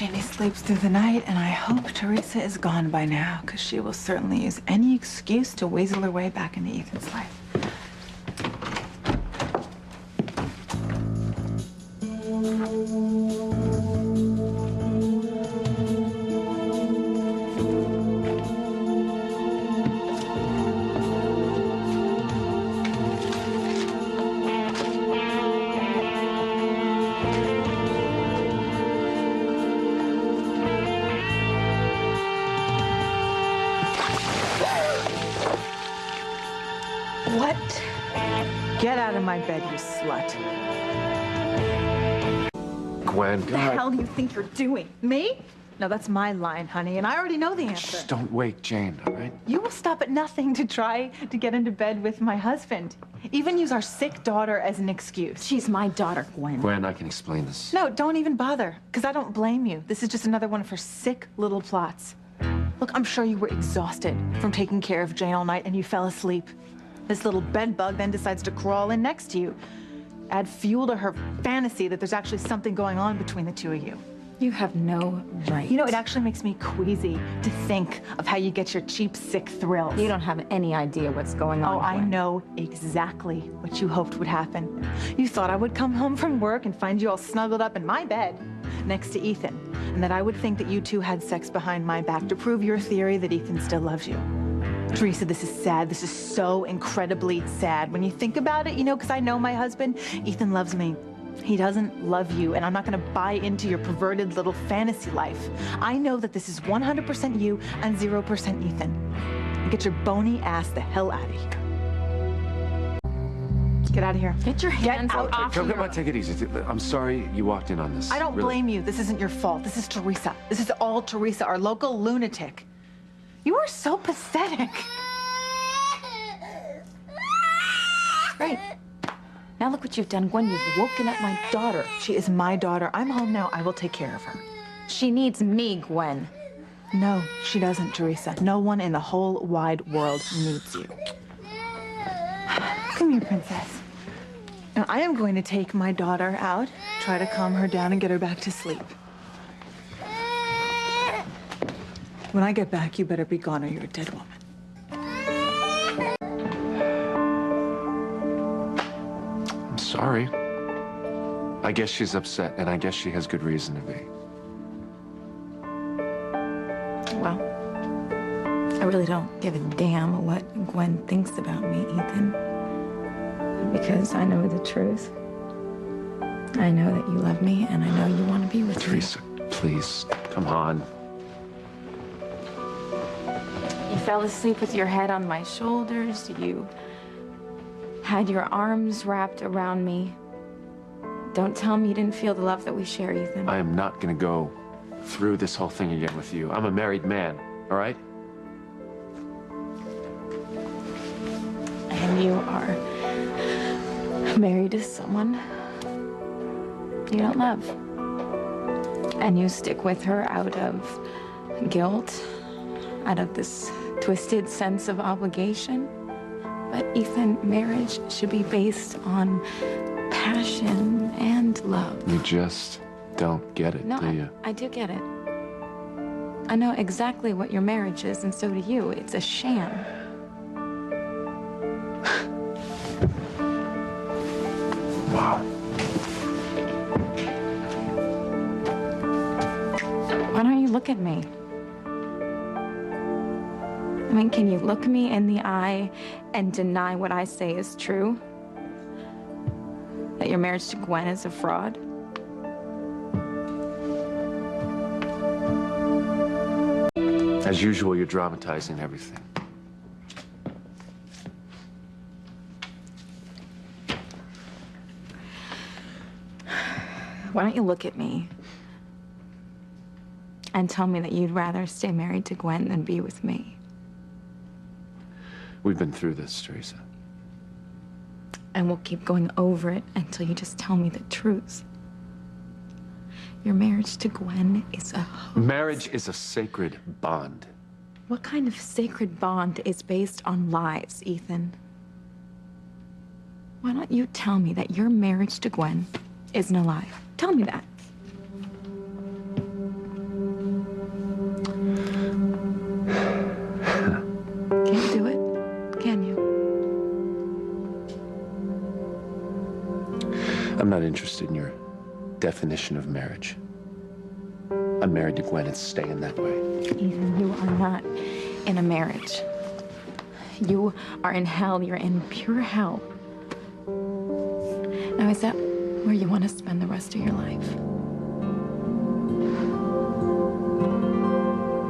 Jeannie sleeps through the night, and I hope Teresa is gone by now, because she will certainly use any excuse to weasel her way back into Ethan's life. What? Get out of my bed, you slut. Gwen, What the hell do you think you're doing? Me? No, that's my line, honey, and I already know the answer. Shh, don't wake Jane, all right? You will stop at nothing to try to get into bed with my husband. Even use our sick daughter as an excuse. She's my daughter, Gwen. Gwen, I can explain this. No, don't even bother, because I don't blame you. This is just another one of her sick little plots. Look, I'm sure you were exhausted from taking care of Jane all night and you fell asleep. This little bed bug then decides to crawl in next to you. Add fuel to her fantasy that there's actually something going on between the two of you. You have no right. You know, it actually makes me queasy to think of how you get your cheap, sick thrills. You don't have any idea what's going on, Oh, I Gwen. know exactly what you hoped would happen. You thought I would come home from work and find you all snuggled up in my bed next to Ethan, and that I would think that you two had sex behind my back to prove your theory that Ethan still loves you. Teresa, this is sad. This is so incredibly sad. When you think about it, you know, because I know my husband, Ethan loves me. He doesn't love you, and I'm not going to buy into your perverted little fantasy life. I know that this is 100% you and 0% Ethan. Get your bony ass the hell out of here. Get out of here. Get your hands out off Come me. on, take it easy. I'm sorry you walked in on this. I don't Really. blame you. This isn't your fault. This is Teresa. This is all Teresa, our local lunatic. You are so pathetic. Right. Now look what you've done, Gwen. You've woken up my daughter. She is my daughter. I'm home now. I will take care of her. She needs me, Gwen. No, she doesn't, Teresa. No one in the whole wide world needs you. Come here, princess. Now, I am going to take my daughter out, try to calm her down and get her back to sleep. When I get back, you better be gone or you're a dead woman. I'm sorry. I guess she's upset, and I guess she has good reason to be. Well, I really don't give a damn what Gwen thinks about me, Ethan. Because I know the truth. I know that you love me, and I know you want to be with me. Teresa, please, come on. You fell asleep with your head on my shoulders. You had your arms wrapped around me. Don't tell me you didn't feel the love that we share, Ethan. I am not going to go through this whole thing again with you. I'm a married man, all right? And you are married to someone you don't love. And you stick with her out of guilt, out of this twisted sense of obligation. But Ethan, marriage should be based on passion and love. You just don't get it, No, do you? I do get it. I know exactly what your marriage is, and so do you. It's a sham. Wow. Why don't you look at me? I mean, can you look me in the eye and deny what I say is true? That your marriage to Gwen is a fraud? As usual, you're dramatizing everything. Why don't you look at me and tell me that you'd rather stay married to Gwen than be with me? We've been through this, Teresa. And we'll keep going over it until you just tell me the truth. Your marriage to Gwen is a hoax. Marriage is a sacred bond. What kind of sacred bond is based on lies, Ethan? Why don't you tell me that your marriage to Gwen isn't a lie? Tell me that. I'm not interested in your definition of marriage. I'm married to Gwen and staying that way. Ethan, you are not in a marriage. You are in hell. You're in pure hell. Now, is that where you want to spend the rest of your life?